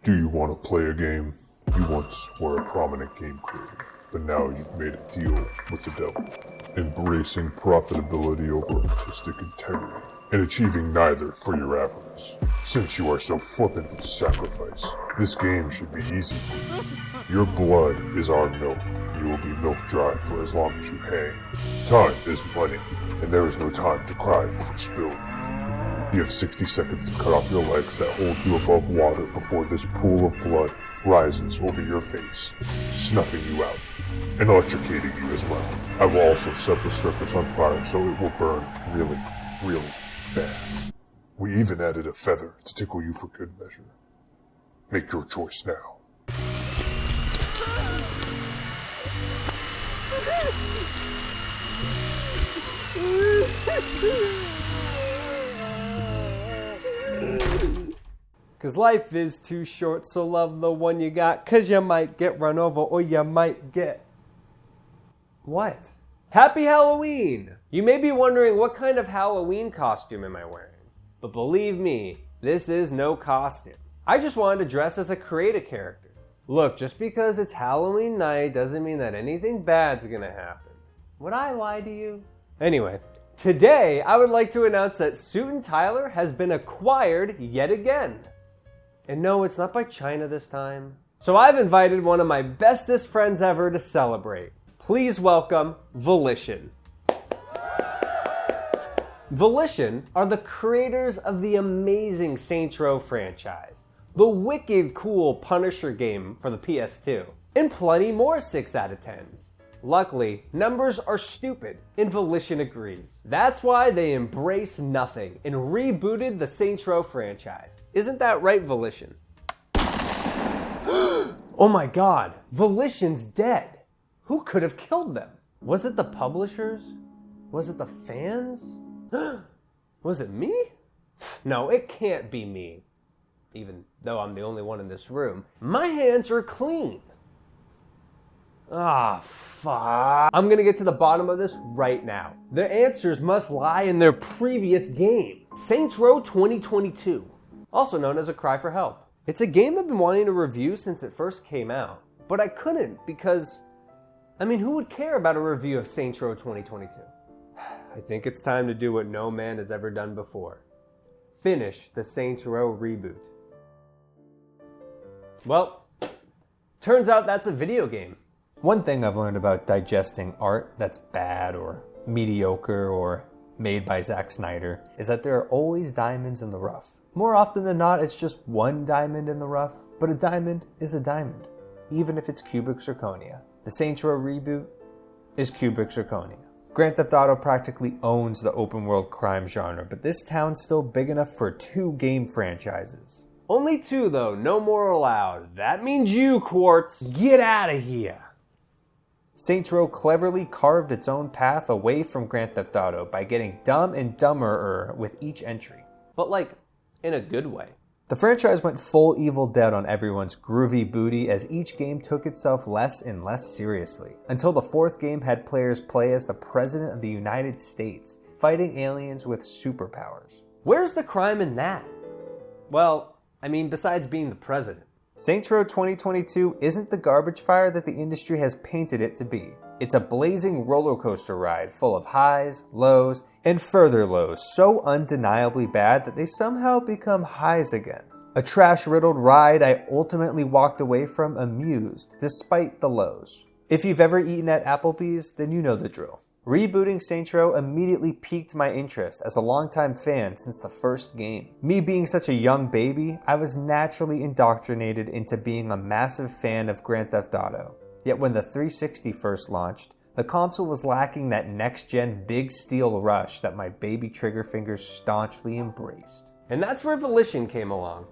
Do you want to play a game? You once were a prominent game creator, but now you've made a deal with the devil, embracing profitability over artistic integrity, and achieving neither for your avarice. Since you are so flippant with sacrifice, this game should be easy for you. Your blood is our milk. You will be milk dry for as long as you hang. Time is money, and there is no time to cry over spilled. You have 60 seconds to cut off your legs that hold you above water before this pool of blood rises over your face, snuffing you out, and electrocuting you as well. I will also set the surface on fire so it will burn really, really bad. We even added a feather to tickle you for good measure. Make your choice now. Cause life is too short, so love the one you got, cause you might get run over or you might get... What? Happy Halloween! You may be wondering what kind of Halloween costume am I wearing? But believe me, this is no costume. I just wanted to dress as a creative character. Look, just because it's Halloween night doesn't mean that anything bad's gonna happen. Would I lie to you? Anyway, today I would like to announce that Suit and Tyler has been acquired yet again. And no, it's not by China this time. So I've invited one of my bestest friends ever to celebrate. Please welcome Volition. Volition are the creators of the amazing Saints Row franchise, the wicked cool Punisher game for the PS2, and plenty more 6 out of 10s. Luckily, numbers are stupid, and Volition agrees. That's why they embraced nothing and rebooted the Saints Row franchise. Isn't that right, Volition? Oh my god, Volition's dead. Who could have killed them? Was it the publishers? Was it the fans? Was it me? No, it can't be me. Even though I'm the only one in this room. My hands are clean. Ah, fuck. I'm gonna get to the bottom of this right now. The answers must lie in their previous game. Saints Row 2022. Also known as A Cry for Help. It's a game I've been wanting to review since it first came out, but I couldn't because, who would care about a review of Saints Row 2022? I think it's time to do what no man has ever done before. Finish the Saints Row reboot. Well, turns out that's a video game. One thing I've learned about digesting art that's bad or mediocre or made by Zack Snyder is that there are always diamonds in the rough. More often than not, it's just one diamond in the rough, but a diamond is a diamond, even if it's cubic zirconia. The Saints Row reboot is cubic zirconia. Grand Theft Auto practically owns the open world crime genre, but this town's still big enough for 2 game franchises. Only 2 though, no more allowed. That means you, Quartz, get out of here. Saints Row cleverly carved its own path away from Grand Theft Auto by getting dumb and dumberer with each entry. But in a good way. The franchise went full Evil Dead on everyone's groovy booty as each game took itself less and less seriously, until the 4th game had players play as the President of the United States, fighting aliens with superpowers. Where's the crime in that? Well, besides being the President. Saints Row 2022 isn't the garbage fire that the industry has painted it to be. It's a blazing roller coaster ride full of highs, lows, and further lows so undeniably bad that they somehow become highs again. A trash-riddled ride I ultimately walked away from amused, despite the lows. If you've ever eaten at Applebee's, then you know the drill. Rebooting Saints Row immediately piqued my interest as a longtime fan since the first game. Me being such a young baby, I was naturally indoctrinated into being a massive fan of Grand Theft Auto. Yet when the 360 first launched, the console was lacking that next-gen big steel rush that my baby trigger fingers staunchly embraced. And that's where Volition came along.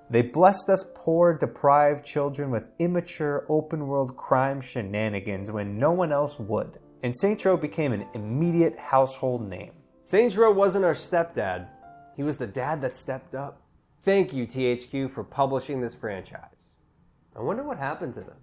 They blessed us poor, deprived children with immature, open-world crime shenanigans when no one else would. And Saints Row became an immediate household name. Saints Row wasn't our stepdad. He was the dad that stepped up. Thank you, THQ, for publishing this franchise. I wonder what happened to them.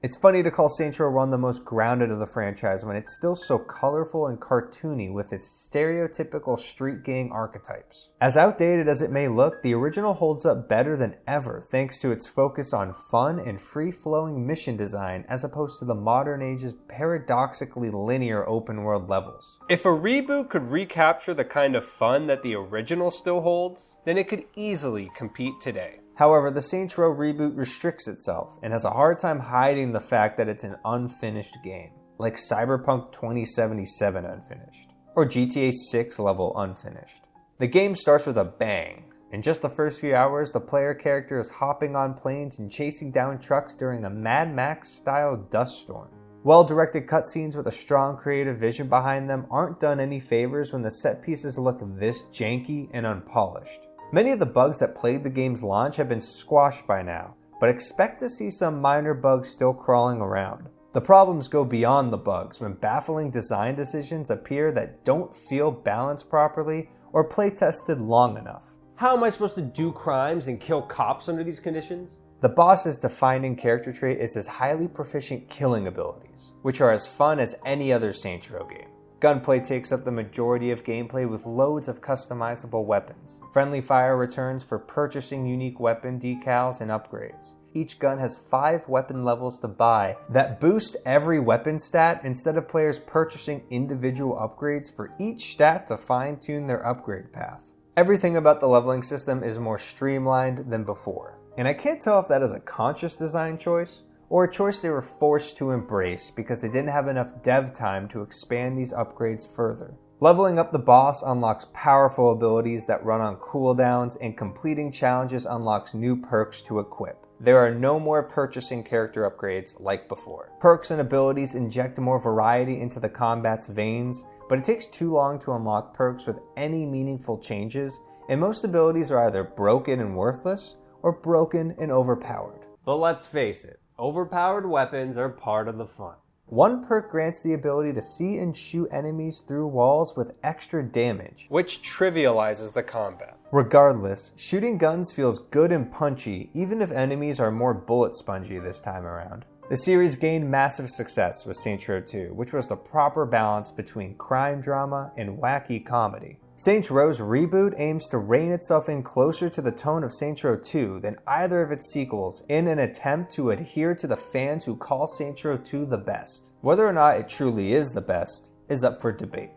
It's funny to call Saints Row 1 the most grounded of the franchise when it's still so colorful and cartoony with its stereotypical street gang archetypes. As outdated as it may look, the original holds up better than ever thanks to its focus on fun and free-flowing mission design as opposed to the modern age's paradoxically linear open-world levels. If a reboot could recapture the kind of fun that the original still holds, then it could easily compete today. However, the Saints Row reboot restricts itself and has a hard time hiding the fact that it's an unfinished game, like Cyberpunk 2077 unfinished, or GTA 6 level unfinished. The game starts with a bang. In just the first few hours, the player character is hopping on planes and chasing down trucks during a Mad Max-style dust storm. Well-directed cutscenes with a strong creative vision behind them aren't done any favors when the set pieces look this janky and unpolished. Many of the bugs that plagued the game's launch have been squashed by now, but expect to see some minor bugs still crawling around. The problems go beyond the bugs when baffling design decisions appear that don't feel balanced properly or play-tested long enough. How am I supposed to do crimes and kill cops under these conditions? The boss's defining character trait is his highly proficient killing abilities, which are as fun as any other Saints Row game. Gunplay takes up the majority of gameplay with loads of customizable weapons. Friendly fire returns for purchasing unique weapon decals and upgrades. Each gun has 5 weapon levels to buy that boost every weapon stat instead of players purchasing individual upgrades for each stat to fine-tune their upgrade path. Everything about the leveling system is more streamlined than before, and I can't tell if that is a conscious design choice or a choice they were forced to embrace because they didn't have enough dev time to expand these upgrades further. Leveling up the boss unlocks powerful abilities that run on cooldowns, and completing challenges unlocks new perks to equip. There are no more purchasing character upgrades like before. Perks and abilities inject more variety into the combat's veins, but it takes too long to unlock perks with any meaningful changes, and most abilities are either broken and worthless, or broken and overpowered. But let's face it, overpowered weapons are part of the fun. One perk grants the ability to see and shoot enemies through walls with extra damage, which trivializes the combat. Regardless, shooting guns feels good and punchy, even if enemies are more bullet spongy this time around. The series gained massive success with Saints Row 2, which was the proper balance between crime drama and wacky comedy. Saints Row's reboot aims to rein itself in closer to the tone of Saints Row 2 than either of its sequels in an attempt to adhere to the fans who call Saints Row 2 the best. Whether or not it truly is the best is up for debate.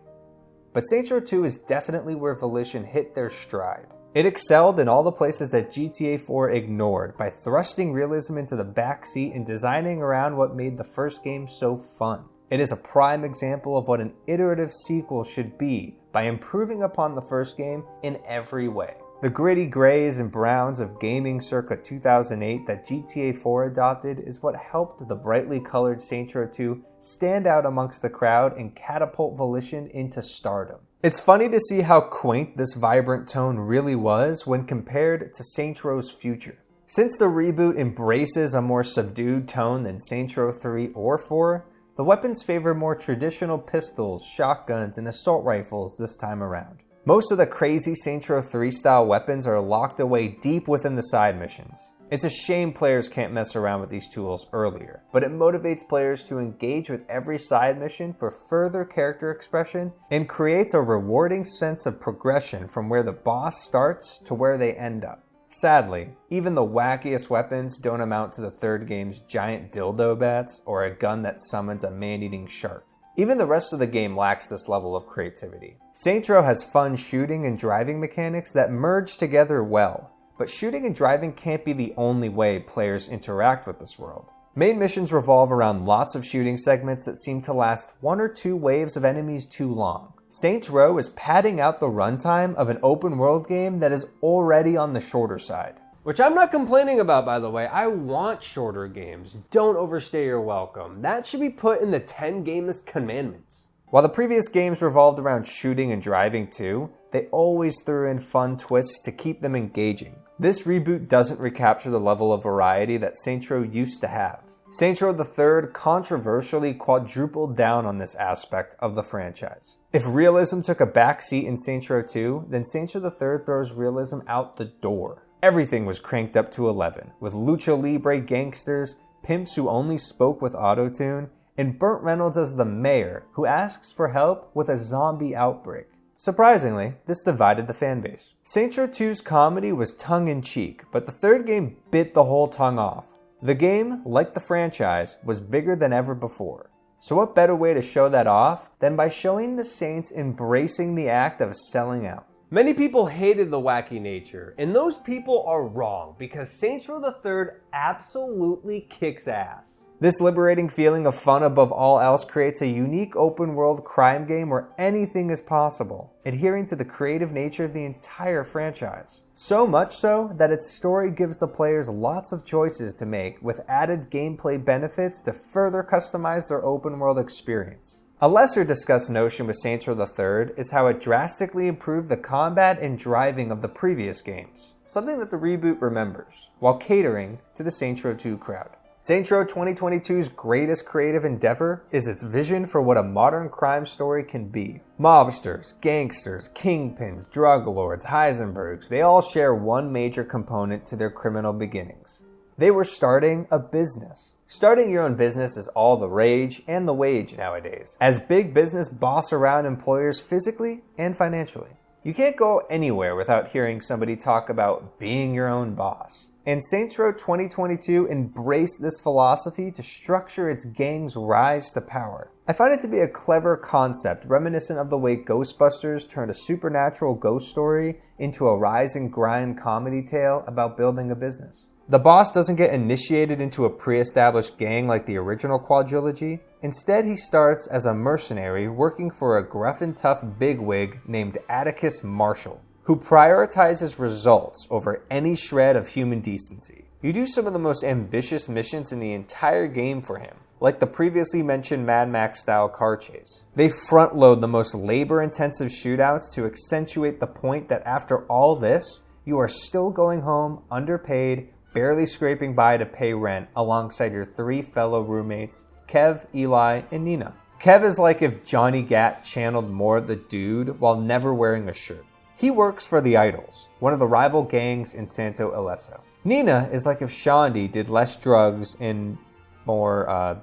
But Saints Row 2 is definitely where Volition hit their stride. It excelled in all the places that GTA 4 ignored by thrusting realism into the backseat and designing around what made the first game so fun. It is a prime example of what an iterative sequel should be by improving upon the first game in every way. The gritty grays and browns of gaming circa 2008 that GTA 4 adopted is what helped the brightly colored Saints Row 2 stand out amongst the crowd and catapult Volition into stardom. It's funny to see how quaint this vibrant tone really was when compared to Saints Row's future. Since the reboot embraces a more subdued tone than Saints Row 3 or 4, the weapons favor more traditional pistols, shotguns, and assault rifles this time around. Most of the crazy Saints Row 3 style weapons are locked away deep within the side missions. It's a shame players can't mess around with these tools earlier, but it motivates players to engage with every side mission for further character expression and creates a rewarding sense of progression from where the boss starts to where they end up. Sadly, even the wackiest weapons don't amount to the third game's giant dildo bats or a gun that summons a man-eating shark. Even the rest of the game lacks this level of creativity. Saints Row has fun shooting and driving mechanics that merge together well, but shooting and driving can't be the only way players interact with this world. Main missions revolve around lots of shooting segments that seem to last 1 or 2 waves of enemies too long. Saints Row is padding out the runtime of an open world game that is already on the shorter side. Which I'm not complaining about, by the way. I want shorter games. Don't overstay your welcome. That should be put in the 10 gamest commandments. While the previous games revolved around shooting and driving too, they always threw in fun twists to keep them engaging. This reboot doesn't recapture the level of variety that Saints Row used to have. Saints Row III controversially quadrupled down on this aspect of the franchise. If realism took a backseat in Saints Row 2, then Saints Row III throws realism out the door. Everything was cranked up to 11, with lucha libre gangsters, pimps who only spoke with autotune, and Burt Reynolds as the mayor who asks for help with a zombie outbreak. Surprisingly, this divided the fanbase. Saints Row 2's comedy was tongue-in-cheek, but the third game bit the whole tongue off. The game, like the franchise, was bigger than ever before. So what better way to show that off than by showing the Saints embracing the act of selling out? Many people hated the wacky nature, and those people are wrong because Saints Row the Third absolutely kicks ass. This liberating feeling of fun above all else creates a unique open-world crime game where anything is possible, adhering to the creative nature of the entire franchise. So much so that its story gives the players lots of choices to make with added gameplay benefits to further customize their open-world experience. A lesser discussed notion with Saints Row the Third is how it drastically improved the combat and driving of the previous games, something that the reboot remembers, while catering to the Saints Row 2 crowd. Saints Row 2022's greatest creative endeavor is its vision for what a modern crime story can be. Mobsters, gangsters, kingpins, drug lords, Heisenbergs, they all share one major component to their criminal beginnings. They were starting a business. Starting your own business is all the rage and the wage nowadays, as big business boss around employers physically and financially. You can't go anywhere without hearing somebody talk about being your own boss. And Saints Row 2022 embraced this philosophy to structure its gang's rise to power. I find it to be a clever concept reminiscent of the way Ghostbusters turned a supernatural ghost story into a rise and grind comedy tale about building a business. The boss doesn't get initiated into a pre-established gang like the original quadrilogy. Instead, he starts as a mercenary working for a gruff and tough bigwig named Atticus Marshall, who prioritizes results over any shred of human decency. You do some of the most ambitious missions in the entire game for him, like the previously mentioned Mad Max-style car chase. They front-load the most labor-intensive shootouts to accentuate the point that after all this, you are still going home underpaid, barely scraping by to pay rent alongside your three fellow roommates, Kev, Eli, and Nina. Kev is like if Johnny Gat channeled more the dude while never wearing a shirt. He works for the Idols, one of the rival gangs in Santo Ileso. Nina is like if Shaundi did less drugs and more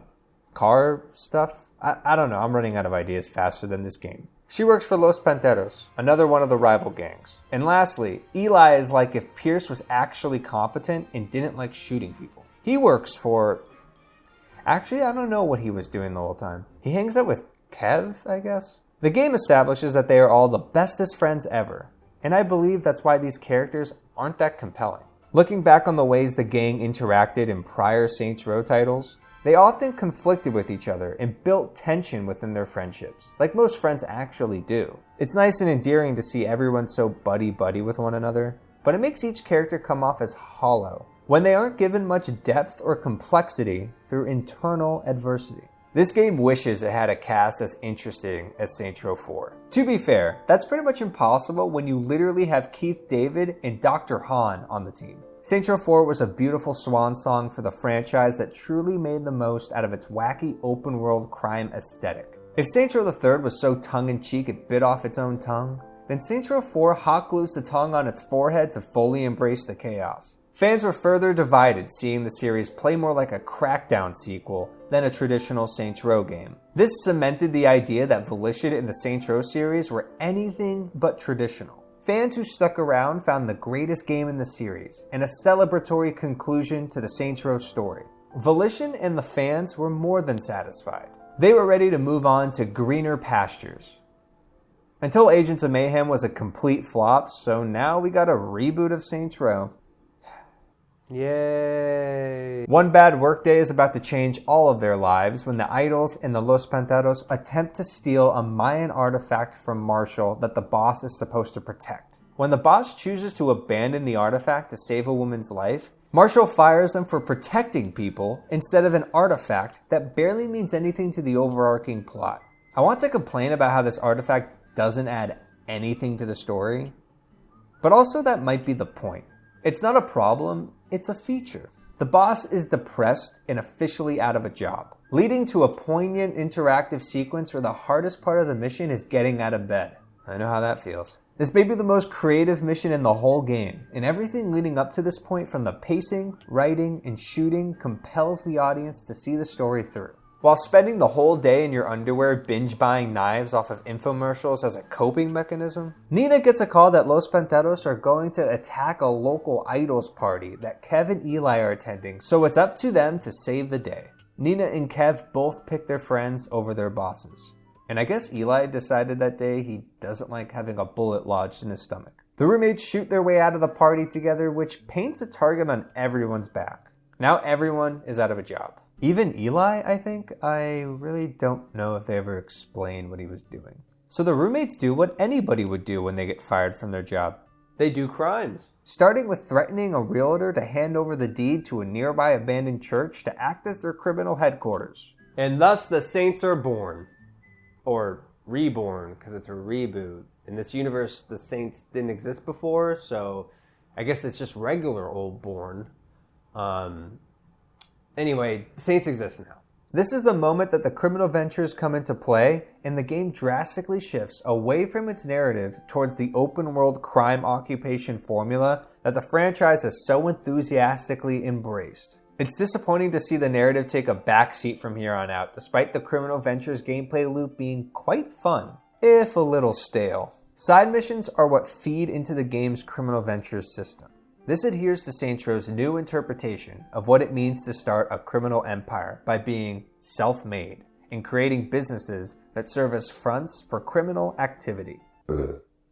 car stuff. I don't know, I'm running out of ideas faster than this game. She works for Los Panteros, another one of the rival gangs. And lastly, Eli is like if Pierce was actually competent and didn't like shooting people. He works for... Actually, I don't know what he was doing the whole time. He hangs out with Kev, I guess? The game establishes that they are all the bestest friends ever, and I believe that's why these characters aren't that compelling. Looking back on the ways the gang interacted in prior Saints Row titles, they often conflicted with each other and built tension within their friendships, like most friends actually do. It's nice and endearing to see everyone so buddy-buddy with one another, but it makes each character come off as hollow, when they aren't given much depth or complexity through internal adversity. This game wishes it had a cast as interesting as Saints Row 4. To be fair, that's pretty much impossible when you literally have Keith David and Dr. Han on the team. Saints Row 4 was a beautiful swan song for the franchise that truly made the most out of its wacky open-world crime aesthetic. If Saints Row the Third was so tongue-in-cheek it bit off its own tongue, then Saints Row 4 hot glues the tongue on its forehead to fully embrace the chaos. Fans were further divided, seeing the series play more like a Crackdown sequel than a traditional Saints Row game. This cemented the idea that Volition and the Saints Row series were anything but traditional. Fans who stuck around found the greatest game in the series, and a celebratory conclusion to the Saints Row story. Volition and the fans were more than satisfied. They were ready to move on to greener pastures. Until Agents of Mayhem was a complete flop, so now we got a reboot of Saints Row. Yay! One bad workday is about to change all of their lives when the Idols and the Los Panteros attempt to steal a Mayan artifact from Marshall that the boss is supposed to protect. When the boss chooses to abandon the artifact to save a woman's life, Marshall fires them for protecting people instead of an artifact that barely means anything to the overarching plot. I want to complain about how this artifact doesn't add anything to the story, but also that might be the point. It's not a problem, it's a feature. The boss is depressed and officially out of a job, leading to a poignant interactive sequence where the hardest part of the mission is getting out of bed. I know how that feels. This may be the most creative mission in the whole game, and everything leading up to this point from the pacing, writing, and shooting compels the audience to see the story through. While spending the whole day in your underwear binge buying knives off of infomercials as a coping mechanism, Nina gets a call that Los Panteros are going to attack a local idols party that Kev and Eli are attending, so it's up to them to save the day. Nina and Kev both pick their friends over their bosses. And I guess Eli decided that day he doesn't like having a bullet lodged in his stomach. The roommates shoot their way out of the party together, which paints a target on everyone's back. Now everyone is out of a job. Even Eli, I think. I really don't know if they ever explained what he was doing. So the roommates do what anybody would do when they get fired from their job. They do crimes. Starting with threatening a realtor to hand over the deed to a nearby abandoned church to act as their criminal headquarters. And thus the Saints are born. Or reborn, because it's a reboot. In this universe, the Saints didn't exist before, so I guess it's just regular old born. Anyway, Saints exist now. This is the moment that the criminal ventures come into play, and the game drastically shifts away from its narrative towards the open-world crime occupation formula that the franchise has so enthusiastically embraced. It's disappointing to see the narrative take a backseat from here on out, despite the criminal ventures gameplay loop being quite fun, if a little stale. Side missions are what feed into the game's criminal ventures system. This adheres to Saints Row's new interpretation of what it means to start a criminal empire by being self-made and creating businesses that serve as fronts for criminal activity.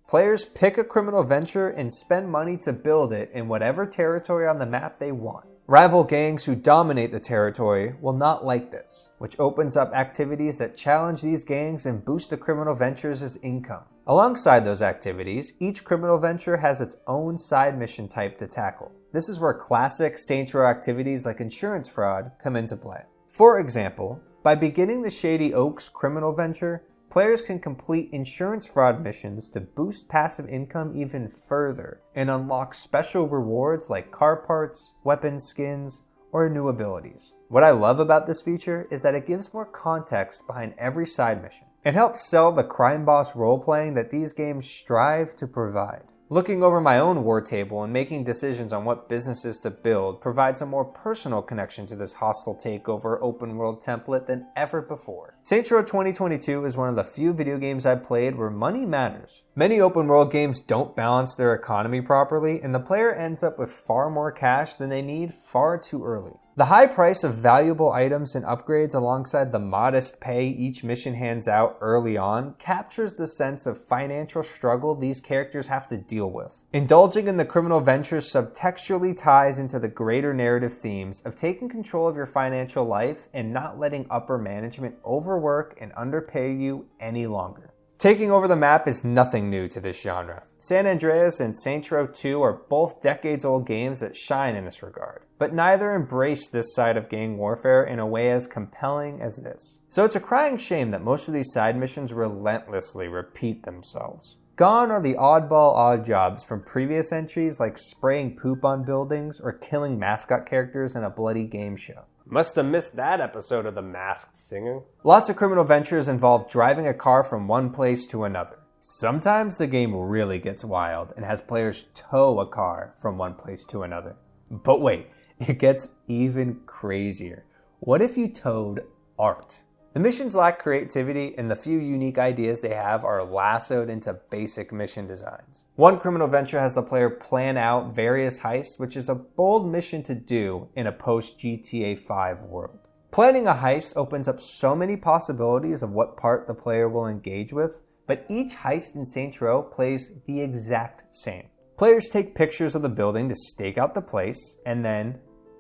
Players pick a criminal venture and spend money to build it in whatever territory on the map they want. Rival gangs who dominate the territory will not like this, which opens up activities that challenge these gangs and boost the criminal ventures' income. Alongside those activities, each criminal venture has its own side mission type to tackle. This is where classic Saints Row activities like insurance fraud come into play. For example, by beginning the Shady Oaks criminal venture, players can complete insurance fraud missions to boost passive income even further and unlock special rewards like car parts, weapon skins, or new abilities. What I love about this feature is that it gives more context behind every side mission. It helps sell the crime boss role-playing that these games strive to provide. Looking over my own war table and making decisions on what businesses to build provides a more personal connection to this hostile takeover open world template than ever before. Saints Row 2022 is one of the few video games I've played where money matters. Many open world games don't balance their economy properly, and the player ends up with far more cash than they need far too early. The high price of valuable items and upgrades alongside the modest pay each mission hands out early on captures the sense of financial struggle these characters have to deal with. Indulging in the criminal ventures subtextually ties into the greater narrative themes of taking control of your financial life and not letting upper management overwork and underpay you any longer. Taking over the map is nothing new to this genre. San Andreas and Saints Row 2 are both decades-old games that shine in this regard, but neither embrace this side of gang warfare in a way as compelling as this. So it's a crying shame that most of these side missions relentlessly repeat themselves. Gone are the oddball odd jobs from previous entries like spraying poop on buildings or killing mascot characters in a bloody game show. Must have missed that episode of The Masked Singer. Lots of criminal ventures involve driving a car from one place to another. Sometimes the game really gets wild and has players tow a car from one place to another. But wait, it gets even crazier. What if you towed art? The missions lack creativity, and the few unique ideas they have are lassoed into basic mission designs. One criminal venture has the player plan out various heists, which is a bold mission to do in a post-GTA 5 world. Planning a heist opens up so many possibilities of what part the player will engage with, but each heist in Saints Row plays the exact same. Players take pictures of the building to stake out the place, and then,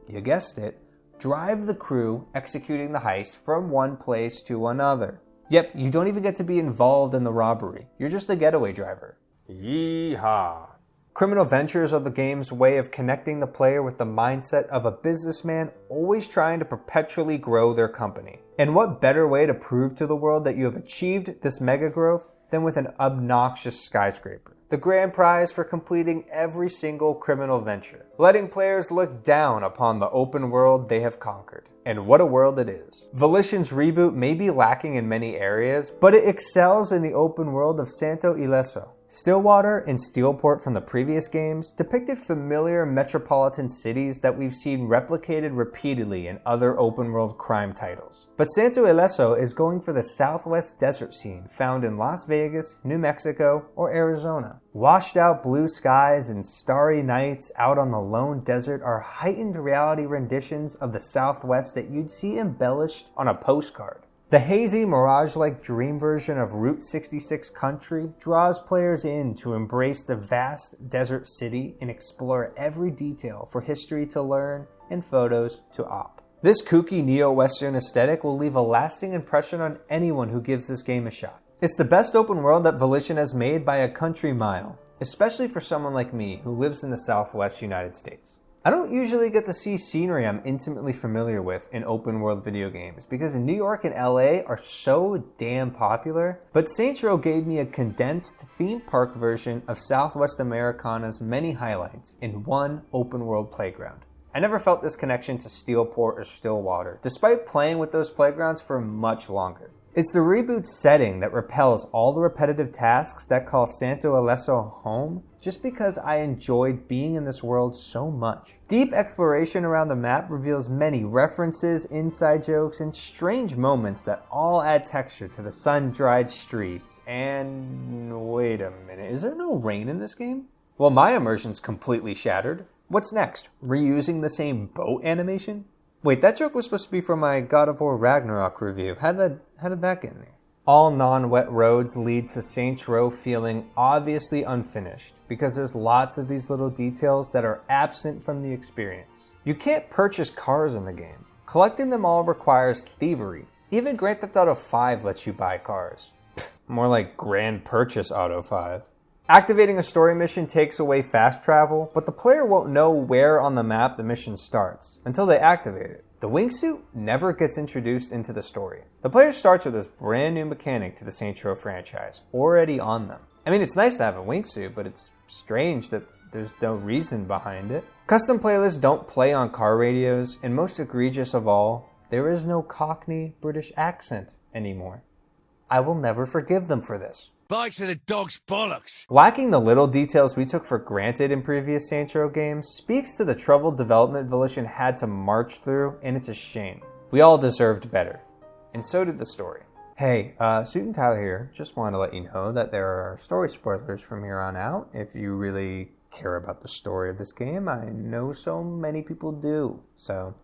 you guessed it, drive the crew executing the heist from one place to another. Yep, you don't even get to be involved in the robbery. You're just a getaway driver. Yeehaw. Criminal ventures are the game's way of connecting the player with the mindset of a businessman always trying to perpetually grow their company. And what better way to prove to the world that you have achieved this mega growth than with an obnoxious skyscraper? The grand prize for completing every single criminal venture, letting players look down upon the open world they have conquered. And what a world it is. Volition's reboot may be lacking in many areas, but it excels in the open world of Santo Ileso. Stillwater and Steelport from the previous games depicted familiar metropolitan cities that we've seen replicated repeatedly in other open-world crime titles. But Santo Ileso is going for the Southwest desert scene found in Las Vegas, New Mexico, or Arizona. Washed-out blue skies and starry nights out on the lone desert are heightened reality renditions of the Southwest that you'd see embellished on a postcard. The hazy, mirage-like dream version of Route 66 country draws players in to embrace the vast desert city and explore every detail for history to learn and photos to op. This kooky neo-Western aesthetic will leave a lasting impression on anyone who gives this game a shot. It's the best open world that Volition has made by a country mile, especially for someone like me who lives in the Southwest United States. I don't usually get to see scenery I'm intimately familiar with in open world video games because New York and LA are so damn popular, but Saints Row gave me a condensed theme park version of Southwest Americana's many highlights in one open world playground. I never felt this connection to Steelport or Stillwater, despite playing with those playgrounds for much longer. It's the reboot's setting that repels all the repetitive tasks that call Santo Ileso home, just because I enjoyed being in this world so much. Deep exploration around the map reveals many references, inside jokes, and strange moments that all add texture to the sun-dried streets. And wait a minute, is there no rain in this game? Well, my immersion's completely shattered. What's next? Reusing the same boat animation? Wait, that joke was supposed to be for my God of War Ragnarok review. How did that get in there? All non-wet roads lead to Saints Row feeling obviously unfinished because there's lots of these little details that are absent from the experience. You can't purchase cars in the game. Collecting them all requires thievery. Even Grand Theft Auto 5 lets you buy cars. More like Grand Purchase Auto 5. Activating a story mission takes away fast travel, but the player won't know where on the map the mission starts until they activate it. The wingsuit never gets introduced into the story. The player starts with this brand new mechanic to the Saints Row franchise, already on them. I mean, it's nice to have a wingsuit, but it's strange that there's no reason behind it. Custom playlists don't play on car radios, and most egregious of all, there is no Cockney British accent anymore. I will never forgive them for this. Bikes are the dog's bollocks. Lacking the little details we took for granted in previous Saints Row games speaks to the troubled development Volition had to march through, and it's a shame. We all deserved better. And so did the story. Hey, Suit and Tyler here. Just wanted to let you know that there are story spoilers from here on out. If you really care about the story of this game, I know so many people do. So,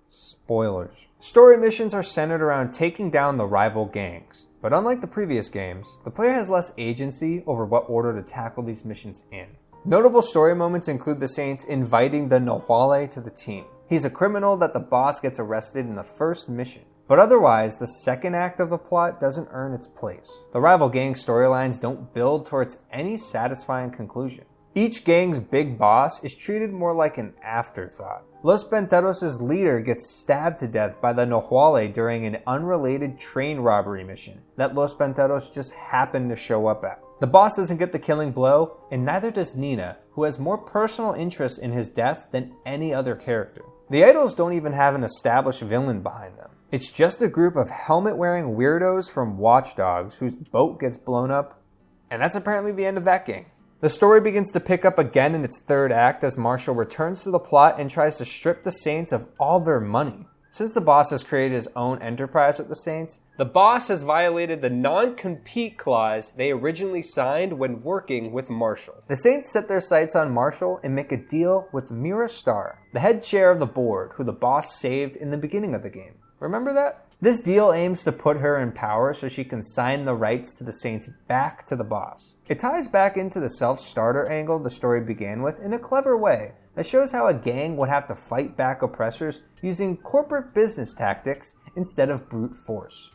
spoilers. Story missions are centered around taking down the rival gangs. But unlike the previous games, the player has less agency over what order to tackle these missions in. Notable story moments include the Saints inviting the Nahuale to the team. He's a criminal that the boss gets arrested in the first mission. But otherwise, the second act of the plot doesn't earn its place. The rival gang storylines don't build towards any satisfying conclusion. Each gang's big boss is treated more like an afterthought. Los Penteros' leader gets stabbed to death by the Nahuale during an unrelated train robbery mission that Los Penteros just happened to show up at. The boss doesn't get the killing blow, and neither does Nina, who has more personal interest in his death than any other character. The idols don't even have an established villain behind them. It's just a group of helmet-wearing weirdos from Watch Dogs whose boat gets blown up, and that's apparently the end of that gang. The story begins to pick up again in its third act as Marshall returns to the plot and tries to strip the Saints of all their money. Since the boss has created his own enterprise with the Saints, the boss has violated the non-compete clause they originally signed when working with Marshall. The Saints set their sights on Marshall and make a deal with Mira Starr, the head chair of the board, who the boss saved in the beginning of the game. Remember that? This deal aims to put her in power so she can sign the rights to the Saints back to the boss. It ties back into the self-starter angle the story began with in a clever way that shows how a gang would have to fight back oppressors using corporate business tactics instead of brute force.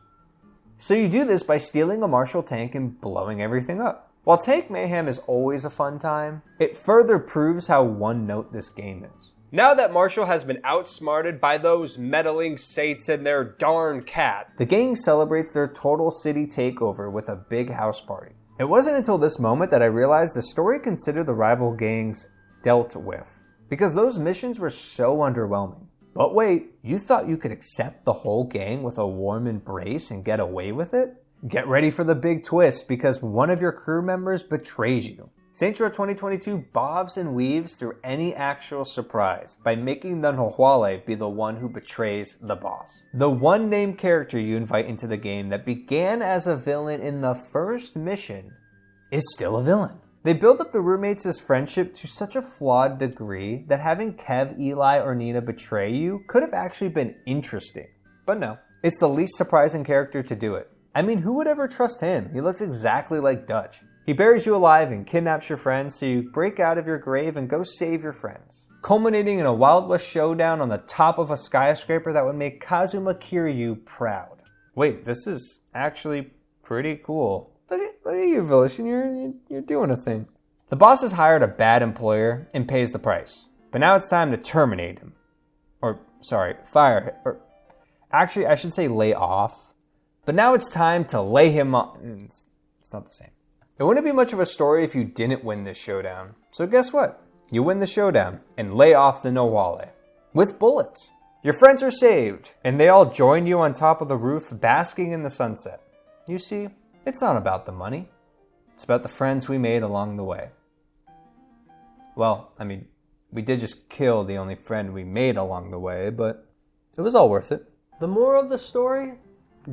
So you do this by stealing a Marshall tank and blowing everything up. While tank mayhem is always a fun time, it further proves how one-note this game is. Now that Marshall has been outsmarted by those meddling Saints and their darn cat, the gang celebrates their total city takeover with a big house party. It wasn't until this moment that I realized the story considered the rival gangs dealt with, because those missions were so underwhelming. But wait, you thought you could accept the whole gang with a warm embrace and get away with it? Get ready for the big twist because one of your crew members betrays you. Saints Row 2022 bobs and weaves through any actual surprise by making the Nahuale be the one who betrays the boss. The one named character you invite into the game that began as a villain in the first mission is still a villain. They build up the roommates' friendship to such a flawed degree that having Kev, Eli, or Nina betray you could have actually been interesting. But no, it's the least surprising character to do it. I mean, who would ever trust him? He looks exactly like Dutch. He buries you alive and kidnaps your friends, so you break out of your grave and go save your friends. Culminating in a Wild West showdown on the top of a skyscraper that would make Kazuma Kiryu proud. Wait, this is actually pretty cool. Look at you, Volition, you're doing a thing. The boss has hired a bad employer and pays the price. But now it's time to terminate him. Fire him. Actually, I should say lay off. But now it's time to lay him off. It's not the same. It wouldn't be much of a story if you didn't win this showdown. So guess what? You win the showdown and lay off the Nahuale. With bullets. Your friends are saved, and they all join you on top of the roof basking in the sunset. You see, it's not about the money. It's about the friends we made along the way. Well, I mean, we did just kill the only friend we made along the way, but it was all worth it. The moral of the story?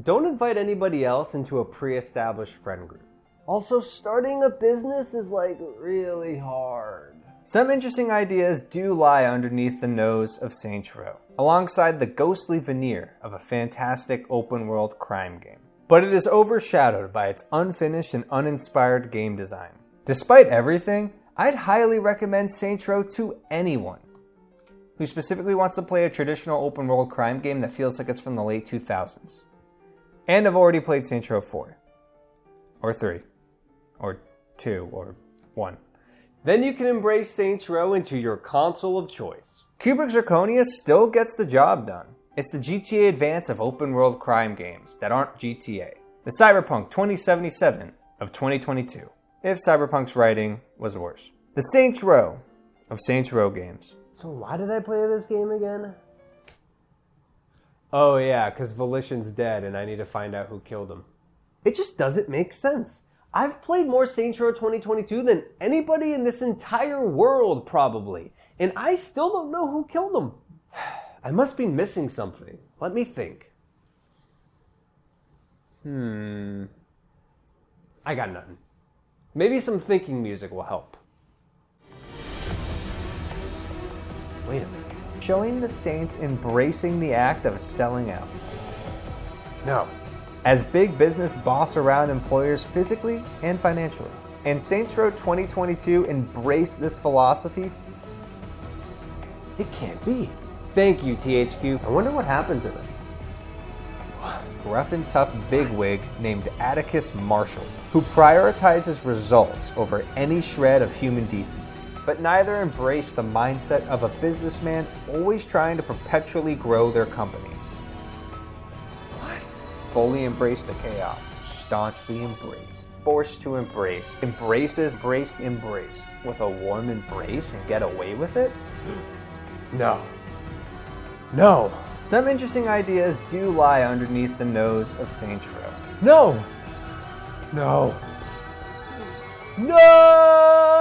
Don't invite anybody else into a pre-established friend group. Also, starting a business is really hard. Some interesting ideas do lie underneath the nose of Saints Row, alongside the ghostly veneer of a fantastic open-world crime game. But it is overshadowed by its unfinished and uninspired game design. Despite everything, I'd highly recommend Saints Row to anyone who specifically wants to play a traditional open-world crime game that feels like it's from the late 2000s. And have already played Saints Row 4. Or 3. Or 2. Or 1. Then you can embrace Saints Row into your console of choice. Kubrick's Zirconia still gets the job done. It's the GTA advance of open-world crime games that aren't GTA. The Cyberpunk 2077 of 2022. If Cyberpunk's writing was worse. The Saints Row of Saints Row games. So why did I play this game again? Oh yeah, because Volition's dead and I need to find out who killed him. It just doesn't make sense. I've played more Saints Row 2022 than anybody in this entire world, probably. And I still don't know who killed him. I must be missing something. Let me think. I got nothing. Maybe some thinking music will help. Wait a minute. Showing the Saints embracing the act of selling out. No. As big business boss around employers physically and financially. And Saints Row 2022 embraced this philosophy? It can't be. Thank you, THQ. I wonder what happened to them. Rough and tough bigwig named Atticus Marshall, who prioritizes results over any shred of human decency. But neither embrace the mindset of a businessman always trying to perpetually grow their company. What? Fully embrace the chaos, staunchly embrace, forced to embrace, embraces, embraced, embraced, with a warm embrace and get away with it? No. No. Some interesting ideas do lie underneath the nose of Saints Row. No. No. No!